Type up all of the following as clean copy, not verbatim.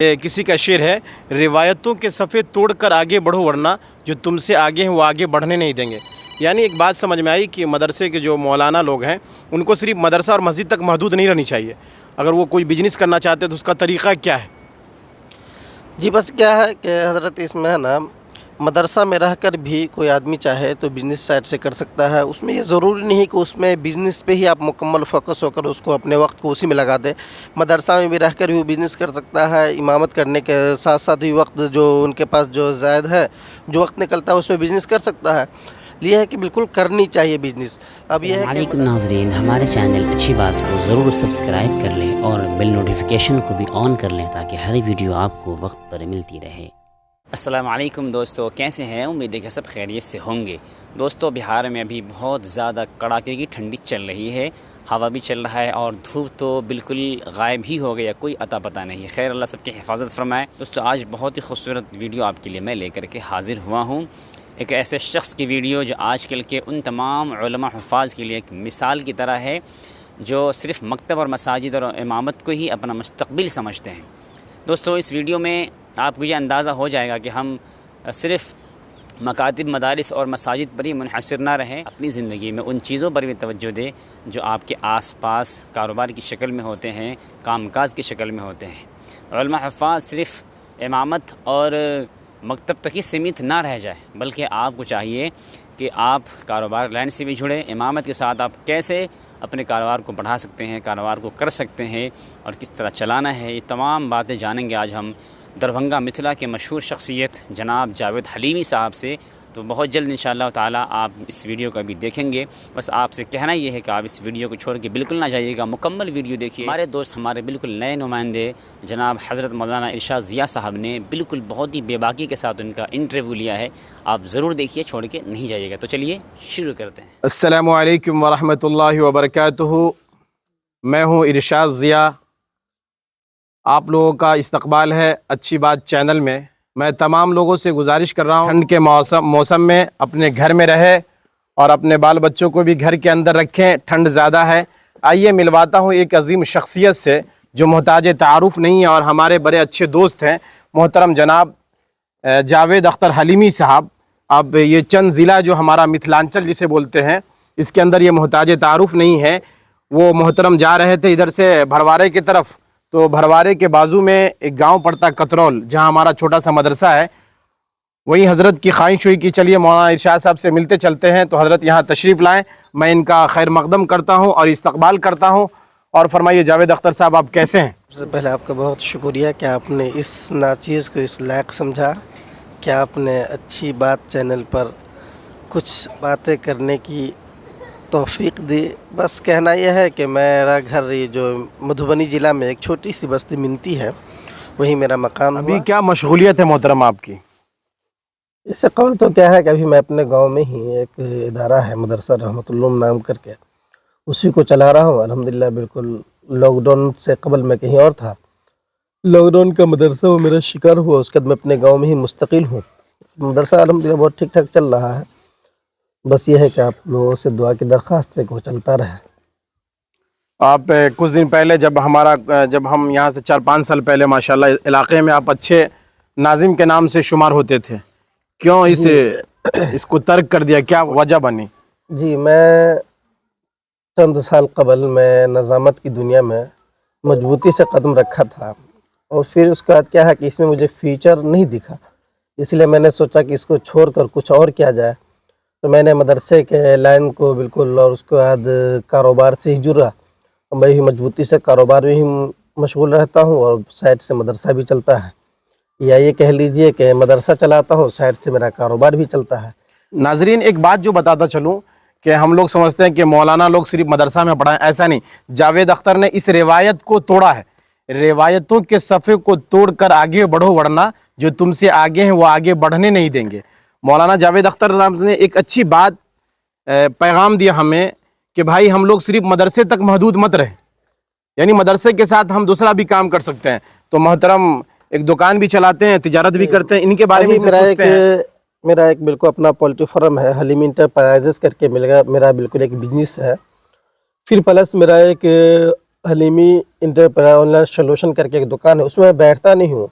किसी का शेर है, रिवायतों के सफ़े तोड़ कर आगे बढ़ो वरना जो तुमसे आगे हैं वो आगे बढ़ने नहीं देंगे। यानी एक बात समझ में आई कि मदरसे के जो मौलाना लोग हैं उनको सिर्फ मदरसा और मस्जिद तक महदूद नहीं रहनी चाहिए। अगर वो कोई बिजनेस करना चाहते हैं तो उसका तरीक़ा क्या है? जी बस क्या है कि हज़रत इसमें है ना, मदरसा में रहकर भी कोई आदमी चाहे तो बिज़नेस साइड से कर सकता है। उसमें ये ज़रूरी नहीं कि उसमें बिज़नेस पे ही आप मुकम्मल फ़ोकस होकर उसको अपने वक्त को उसी में लगा दें। मदरसा में भी रहकर भी वो बिज़नेस कर सकता है। इमामत करने के साथ साथ भी वक्त जो उनके पास जो ज़ायद है, जो वक्त निकलता है उसमें बिज़नेस कर सकता है। ये है कि बिल्कुल करनी चाहिए बिज़नेस। अब ये है कि नाज़रीन, हमारे चैनल अच्छी बात को ज़रूर सब्सक्राइब कर लें और बेल नोटिफिकेशन को भी ऑन कर लें ताकि हर वीडियो आपको वक्त पर मिलती रहे। अस्सलामु अलैकुम दोस्तों, कैसे हैं? उम्मीद है कि सब खैरियत से होंगे। दोस्तों, बिहार में अभी बहुत ज़्यादा कड़ाके की ठंडी चल रही है, हवा भी चल रहा है और धूप तो बिल्कुल गायब ही हो गया, कोई अता पता नहीं है। खैर, अल्लाह सबकी हिफाजत फरमाए। दोस्तों, आज बहुत ही खूबसूरत वीडियो आपके लिए मैं लेकर के हाज़िर हुआ हूँ। एक ऐसे शख्स की वीडियो जो आजकल के उन तमाम उलमा हुफ़ाज़ के लिए एक मिसाल की तरह है जो सिर्फ़ मकतब और मसाजिद और इमामत को ही अपना मुस्तक़बिल समझते हैं। दोस्तों, इस वीडियो में आपको ये अंदाज़ा हो जाएगा कि हम सिर्फ़ मकातिब, मदारिस और मसाजिद पर ही मुनहसर ना रहें, अपनी ज़िंदगी में उन चीज़ों पर भी तवज्जो दें जो आपके आस-पास कारोबार की शक्ल में होते हैं, कामकाज की शक्ल में होते हैं। उलमा हुफ़ाज़ सिर्फ़ इमामत और मकतब तक ही सीमित ना रह जाए, बल्कि आपको चाहिए कि आप कारोबार लाइन से भी जुड़े। इमामत के साथ आप कैसे अपने कारोबार को बढ़ा सकते हैं, कारोबार को कर सकते हैं और किस तरह चलाना है, ये तमाम बातें जानेंगे आज हम दरभंगा मिथिला के मशहूर शख्सियत जनाब जावेद हलीमी साहब से। तो बहुत जल्द इंशाअल्लाह ताला आप इस वीडियो को भी देखेंगे। बस आपसे कहना ये है कि आप इस वीडियो को छोड़ के बिल्कुल ना जाइएगा, मुकम्मल वीडियो देखिए। हमारे दोस्त, हमारे बिल्कुल नए नुमाइंदे जनाब हज़रत मौलाना इरशाद ज़िया साहब ने बिल्कुल बहुत ही बेबाकी के साथ उनका इंटरव्यू लिया है। आप ज़रूर देखिए, छोड़ के नहीं जाइएगा। तो चलिए शुरू करते हैं। अस्सलामु अलैकुम वरहमतुल्लाहि वबरकातुहू। मैं हूँ इरशाद ज़िया। आप लोगों का इस्तकबाल है अच्छी बात चैनल में। मैं तमाम लोगों से गुजारिश कर रहा हूँ ठंड के मौसम में अपने घर में रहे और अपने बाल बच्चों को भी घर के अंदर रखें, ठंड ज़्यादा है। आइए मिलवाता हूँ एक अजीम शख्सियत से जो मोहताज तारुफ़ नहीं है और हमारे बड़े अच्छे दोस्त हैं, मोहतरम जनाब जावेद अख्तर हलीमी साहब। अब ये चंद ज़िला जो हमारा मिथिलांचल जिसे बोलते हैं, इसके अंदर ये मोहताज तारुफ़ नहीं है। वो मोहतरम जा रहे थे इधर से भरवारे की तरफ, तो भरवारे के बाजू में एक गांव पड़ता कतरौल, जहां हमारा छोटा सा मदरसा है। वहीं हज़रत की ख्वाहिश हुई कि चलिए मौलाना इरशाद साहब से मिलते चलते हैं, तो हज़रत यहाँ तशरीफ़ लाएँ। मैं इनका खैर मकदम करता हूँ और इस्तकबाल करता हूँ। और फरमाइए जावेद अख्तर साहब, आप कैसे हैं? सबसे पहले आपका बहुत शुक्रिया कि आपने इस नाचीज़ को इस लायक समझा कि आपने अच्छी बात चैनल पर कुछ बातें करने की तौफीक दी। बस कहना यह है कि मेरा घर ये जो मधुबनी ज़िला में एक छोटी सी बस्ती मिलती है, वही मेरा मकान हुआ। अभी क्या मशगूलियत है मोहतरम आपकी? इससे कबल तो क्या है कि अभी मैं अपने गांव में ही एक इदारा है मदरसा रहमतुल्लूम नाम करके, उसी को चला रहा हूँ अल्हम्दुलिल्लाह। बिल्कुल लॉकडाउन से कबल मैं कहीं और था, लॉकडाउन का मदरसा वो मेरा शिकार हुआ, उसके बाद मैं अपने गाँव में ही मुस्तकिल हूँ। मदरसा अल्हम्दुलिल्लाह बहुत ठीक ठाक चल रहा है। बस ये है कि आप लोगों से दुआ की दरख्वास्त है कि वो चलता रहे। आप कुछ दिन पहले जब हम यहाँ से 4-5 साल पहले माशाल्लाह इलाके में आप अच्छे नाजिम के नाम से शुमार होते थे, क्यों इसको तर्क कर दिया, क्या वजह बनी? जी, मैं चंद साल कबल मैं नज़ामत की दुनिया में मजबूती से कदम रखा था और फिर उसके बाद क्या है कि इसमें मुझे फ्यूचर नहीं दिखा, इसलिए मैंने सोचा कि इसको छोड़कर कुछ और किया जाए। तो मैंने मदरसे के लाइन को बिल्कुल और उसके बाद कारोबार से ही जुड़ा। मैं भी मजबूती से कारोबार में ही मशगूल रहता हूँ और साइड से मदरसा भी चलता है, या ये कह लीजिए कि मदरसा चलाता हूँ, साइड से मेरा कारोबार भी चलता है। नाजरीन, एक बात जो बताता चलूँ कि हम लोग समझते हैं कि मौलाना लोग सिर्फ मदरसा में पढ़ाएं, ऐसा नहीं। जावेद अख्तर ने इस रिवायत को तोड़ा है। रिवायतों के सफ़े को तोड़कर आगे बढ़ो वरना जो तुमसे आगे हैं वो आगे बढ़ने नहीं देंगे। मौलाना जावेद अख्तर साहब ने एक अच्छी बात पैगाम दिया हमें कि भाई हम लोग सिर्फ मदरसे तक महदूद मत रहे, यानी मदरसे के साथ हम दूसरा भी काम कर सकते हैं। तो मोहतरम एक दुकान भी चलाते हैं, तिजारत भी करते हैं, इनके बारे में मेरा एक बिल्कुल अपना पोल्ट्री फार्म है, हलीम इंटरप्राइजेस करके मेरा बिल्कुल एक बिजनेस है। फिर प्लस मेरा एक हलीमी इंटरप्राइज ऑनलाइन सोल्यूशन करके एक दुकान है, उसमें मैं बैठता नहीं हूँ।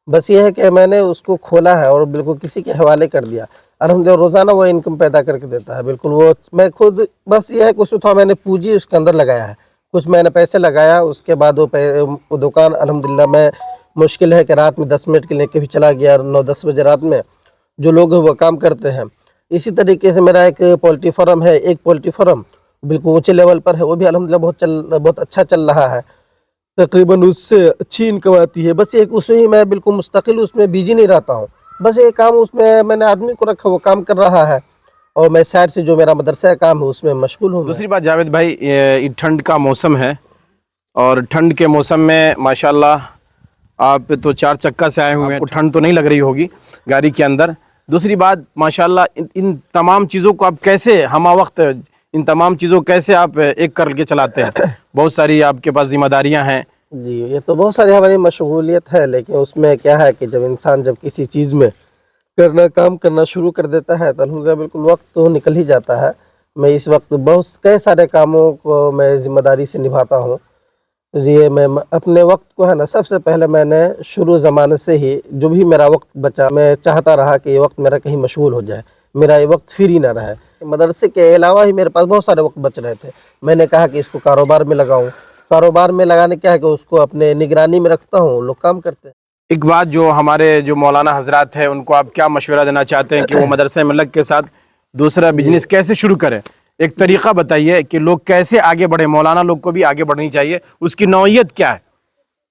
बस ये है कि मैंने उसको खोला है और बिल्कुल किसी के हवाले कर दिया। अल्हम्दुलिल्लाह रोज़ाना वो इनकम पैदा करके देता है। बिल्कुल वो मैं खुद, बस ये है कि उसमें थोड़ा मैंने पूंजी उसके अंदर लगाया है, कुछ मैंने पैसे लगाया, उसके बाद वो दुकान अल्हम्दुलिल्लाह मैं, मुश्किल है कि रात में 10 मिनट के लिए कभी चला गया, 9-10 बजे रात में, जो लोग वो काम करते हैं। इसी तरीके से मेरा एक पोल्ट्री फार्म है, एक पोल्ट्री फार्म बिल्कुल ऊँचे लेवल पर है, वो भी अल्हम्दुलिल्लाह बहुत अच्छा चल रहा है, तकरीबन उससे अच्छी इनकम आती है। बस एक उसमें ही मैं बिल्कुल मुस्तकिल उसमें बिजी नहीं रहता हूँ। बस ये काम उसमें मैंने आदमी को रखा, वो काम कर रहा है, और मैं साइड से जो मेरा मदरसा का काम है उसमें मशगूल हूँ। दूसरी बात जावेद भाई, ये ठंड का मौसम है और ठंड के मौसम में माशाल्लाह आप तो 4 चक्का से आए हुए हैं, ठंड तो नहीं लग रही होगी गाड़ी के अंदर। दूसरी बात माशाल्लाह इन तमाम चीज़ों को आप कैसे हमा वक्त इन तमाम चीज़ों को कैसे आप एक करके चलाते हैं? बहुत सारी आपके पास जिम्मेदारियां हैं। जी, ये तो बहुत सारी हमारी मशगूलियत है, लेकिन उसमें क्या है कि जब इंसान जब किसी चीज़ में काम करना शुरू कर देता है तो अल्हम्दुलिल्लाह बिल्कुल वक्त तो निकल ही जाता है। मैं इस वक्त बहुत कई सारे कामों को मैं ज़िम्मेदारी से निभाता हूँ। ये मैं अपने वक्त को है ना, सबसे पहले मैंने शुरू ज़माने से ही जो भी मेरा वक्त बचा, मैं चाहता रहा कि ये वक्त मेरा कहीं मशगूल हो जाए, मेरा ये वक्त फ्री ना रहे। मदरसे के अलावा ही मेरे पास बहुत सारे वक्त बच रहे थे। मैंने कहा कि इसको कारोबार में लगाऊं। कारोबार में लगाने क्या है कि उसको अपने निगरानी में रखता हूँ, लोग काम करते हैं। एक बात जो हमारे जो मौलाना हजरात हैं उनको आप क्या मशवरा देना चाहते हैं कि वो मदरसे में लग के साथ दूसरा बिजनेस कैसे शुरू करें? एक तरीका बताइए कि लोग कैसे आगे बढ़े, मौलाना लोग को भी आगे बढ़नी चाहिए, उसकी नौइयत क्या है?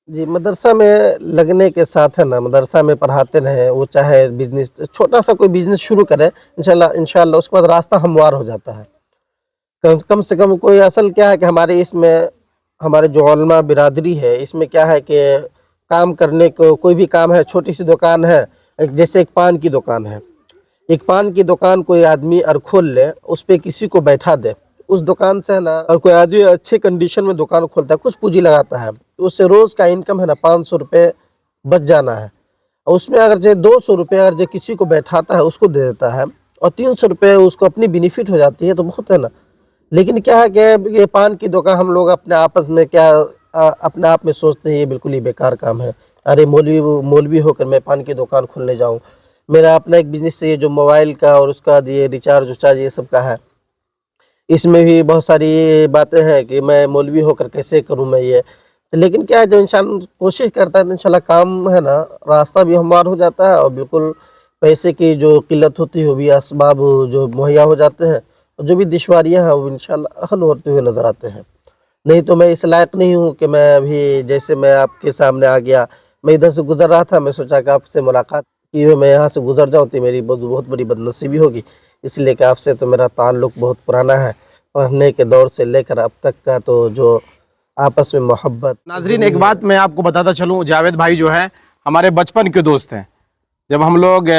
जी, मदरसा में लगने के साथ है ना, मदरसा में पढ़ाते रहें, वो चाहे बिजनेस छोटा सा कोई बिजनेस शुरू करें, इंशाल्लाह उसके बाद रास्ता हमवार हो जाता है। कम से कम कोई असल क्या है कि हमारे इसमें हमारे जो उलमा बिरादरी है, इसमें क्या है कि काम करने को कोई भी काम है, छोटी सी दुकान है, जैसे एक पान की दुकान है, एक पान की दुकान कोई आदमी और खोल ले, उस पर किसी को बैठा दे, उस दुकान से है ना, और कोई आदमी अच्छे कंडीशन में दुकान खोलता है, कुछ पूंजी लगाता है, तो उससे रोज़ का इनकम है ना 500 रुपये बच जाना है। और उसमें अगर जो 200 रुपये अगर जो किसी को बैठाता है उसको दे देता है, और 300 रुपये उसको अपनी बेनिफिट हो जाती है, तो बहुत है ना। लेकिन क्या है कि ये पान की दुकान हम लोग अपने आपस में क्या अपने आप में सोचते हैं ये बिल्कुल ही बेकार काम है। अरे मौलवी होकर मैं पान की दुकान खोलने जाऊं, मेरा अपना एक बिजनेस है, ये जो मोबाइल का और उसका ये रिचार्ज ये सब का है, इसमें भी बहुत सारी बातें हैं कि मैं मौलवी होकर कैसे करूं मैं ये। लेकिन क्या है, जब इंसान कोशिश करता है तो इंशाल्लाह काम है ना, रास्ता भी हमवार हो जाता है, और बिल्कुल पैसे की जो किल्लत होती है वो भी असबाब जो मुहैया हो जाते हैं, और जो भी दुश्वारियाँ हैं वो इंशाल्लाह हल होते हुए नज़र आते हैं। नहीं तो मैं इस लायक नहीं हूँ कि मैं अभी, जैसे मैं आपके सामने आ गया, मैं इधर से गुज़र रहा था, मैं सोचा कि आपसे मुलाकात की हो, मैं यहाँ से गुज़र जाऊँ तो मेरी बहुत बड़ी बदनसीबी होगी, इसलिए कि आपसे तो मेरा ताल्लुक़ बहुत पुराना है, पढ़ने के दौर से लेकर अब तक का, तो जो आपस में मोहब्बत। नाजरीन, एक बात मैं आपको बताता चलूँ, जावेद भाई जो है हमारे बचपन के दोस्त हैं। जब हम लोग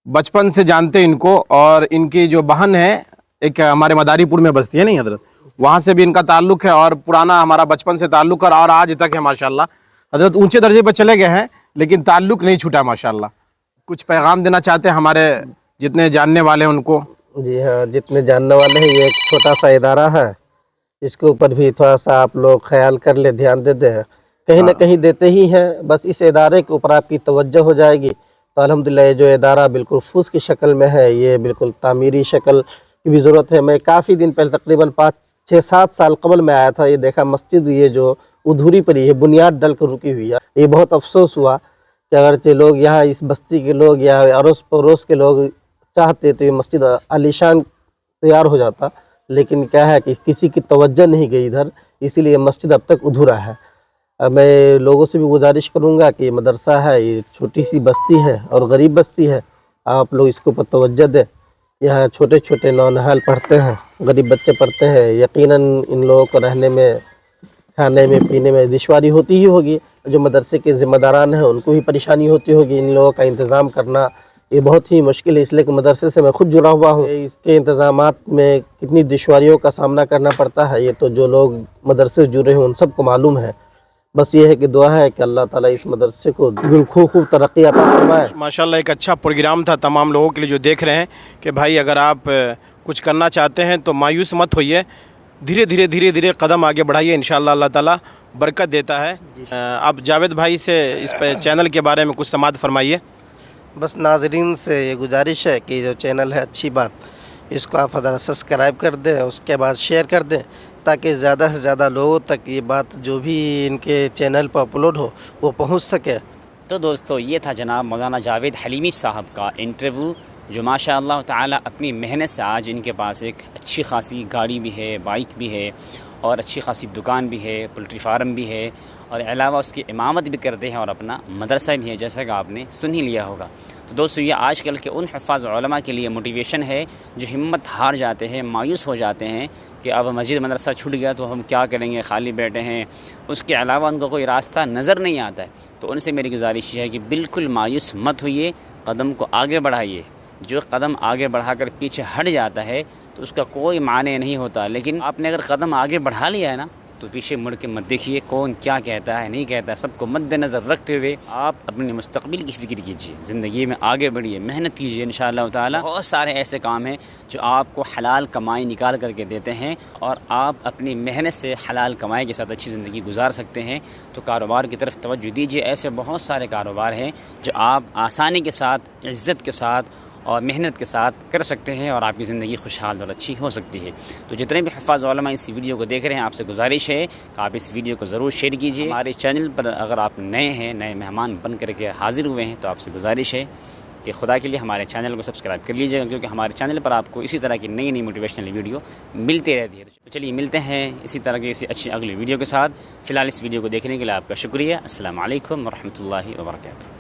बचपन से जानते हैं इनको, और इनकी जो बहन है एक हमारे मदारीपुर में बसती है नहीं हजरत, वहाँ से भी इनका ताल्लुक़ है, और पुराना हमारा बचपन से ताल्लुक़ है, और आज तक है माशाल्लाह। हजरत ऊंचे दर्जे पर चले गए हैं लेकिन ताल्लुक़ नहीं छूटा माशाल्लाह। कुछ पैगाम देना चाहते हैं हमारे जितने जानने वाले हैं उनको? जी हाँ, जितने जानने वाले हैं, ये एक छोटा सा इदारा है, इसके ऊपर भी थोड़ा सा आप लोग ख्याल कर ले, ध्यान दे दें, कहीं ना कहीं देते ही हैं। बस इस इदारे के ऊपर आपकी तवज्जो हो जाएगी तो अल्हम्दुलिल्लाह ये जो इदारा बिल्कुल फूस की शक्ल में है, ये बिल्कुल तामीरी शक्ल की भी ज़रूरत है। मैं काफ़ी दिन पहले तकरीबन 5-6-7 साल कबल में आया था, ये देखा मस्जिद ये जो अधूरी पड़ी है, बुनियाद डल कर रुकी हुई है। ये बहुत अफसोस हुआ कि अगरचे लोग यहाँ इस बस्ती के लोग या अड़ोस पड़ोस के लोग चाहते तो ये मस्जिद आलीशान तैयार हो जाता, लेकिन क्या है कि किसी की तवज्जो नहीं गई इधर, इसीलिए मस्जिद अब तक अधूरा है। मैं लोगों से भी गुजारिश करूंगा कि मदरसा है, ये छोटी सी बस्ती है और गरीब बस्ती है, आप लोग इसके ऊपर तवज्जो दें। यहाँ छोटे छोटे नौनिहाल पढ़ते हैं, गरीब बच्चे पढ़ते हैं, यकीनन इन लोगों को रहने में, खाने में, पीने में दुश्वारी होती ही होगी। जो मदरसे के ज़िम्मेदारान हैं उनको भी परेशानी होती होगी, इन लोगों का इंतज़ाम करना ये बहुत ही मुश्किल है। इसलिए कि मदरसे से मैं खुद जुड़ा हुआ हूँ, इसके इंतज़ामात में कितनी दुश्वारियों का सामना करना पड़ता है, ये तो जो लोग मदरसे से जुड़े हैं उन सबको मालूम है। बस ये है कि दुआ है कि अल्लाह ताला इस मदरसे को खूब तरक्की अता फरमाए। माशाल्लाह एक अच्छा प्रोग्राम था तमाम लोगों के लिए जो देख रहे हैं कि भाई अगर आप कुछ करना चाहते हैं तो मायूस मत होइए, धीरे धीरे कदम आगे बढ़ाइए, इंशाअल्लाह अल्लाह ताला बरकत देता है। आप जावेद भाई से इस पे चैनल के बारे में कुछ समाअत फरमाइए। बस नाजरीन से ये गुजारिश है कि जो चैनल है अच्छी बात, इसको आप ज़रा सब्सक्राइब कर दें, उसके बाद शेयर कर दें, ताकि ज़्यादा से ज़्यादा लोगों तक ये बात जो भी इनके चैनल पर अपलोड हो वो पहुंच सके। तो दोस्तों ये था जनाब मौलाना जावेद हलीमी साहब का इंटरव्यू, जो माशाअल्लाह ताला अपनी मेहनत से आज इनके पास एक अच्छी खासी गाड़ी भी है, बाइक भी है और अच्छी खासी दुकान भी है, पोल्ट्री फार्म भी है और अलावा उसकी इमामत भी करते हैं और अपना मदरसा भी है, जैसा कि आपने सुन ही लिया होगा। तो दोस्तों ये आजकल के उन हुफ़ाज़ उलमा के लिए मोटिवेशन है जो हिम्मत हार जाते हैं, मायूस हो जाते हैं कि अब मस्जिद मदरसा छूट गया तो हम क्या करेंगे, खाली बैठे हैं, उसके अलावा उनको कोई रास्ता नज़र नहीं आता है। तो उनसे मेरी गुजारिश है कि बिल्कुल मायूस मत होइए, कदम को आगे बढ़ाइए। जो कदम आगे बढ़ाकर पीछे हट जाता है तो उसका कोई माने नहीं होता, लेकिन आपने अगर कदम आगे बढ़ा लिया है ना तो पीछे मुड़ के मत देखिए कौन क्या कहता है नहीं कहता है। सबको मद्देनज़र रखते हुए आप अपने मुस्तक़बिल की फ़िक्र कीजिए, ज़िंदगी में आगे बढ़िए, मेहनत कीजिए। इंशाअल्लाह ताला बहुत सारे ऐसे काम हैं जो आपको हलाल कमाई निकाल करके देते हैं और आप अपनी मेहनत से हलाल कमाई के साथ अच्छी ज़िंदगी गुजार सकते हैं। तो कारोबार की तरफ तवज्जो दीजिए। ऐसे बहुत सारे कारोबार हैं जो आप आसानी के साथ, इज़्ज़त के साथ और मेहनत के साथ कर सकते हैं और आपकी ज़िंदगी खुशहाल और अच्छी हो सकती है। तो जितने भी हुफ़ाज़ उलमा इस वीडियो को देख रहे हैं, आपसे गुजारिश है कि आप इस वीडियो को ज़रूर शेयर कीजिए। हमारे चैनल पर अगर आप नए हैं, नए मेहमान बन करके हाज़िर हुए हैं, तो आपसे गुजारिश है कि खुदा के लिए हमारे चैनल को सब्सक्राइब कर लीजिएगा, क्योंकि हमारे चैनल पर आपको इसी तरह की नई नई मोटिवेशनल वीडियो मिलती रहती है। तो चलिए मिलते हैं इसी तरह की इसी अच्छी अगली वीडियो के साथ। फ़िलहाल इस वीडियो को देखने के लिए आपका शुक्रिया। अस्सलामु अलैकुम व रहमतुल्लाहि व बरकातहू।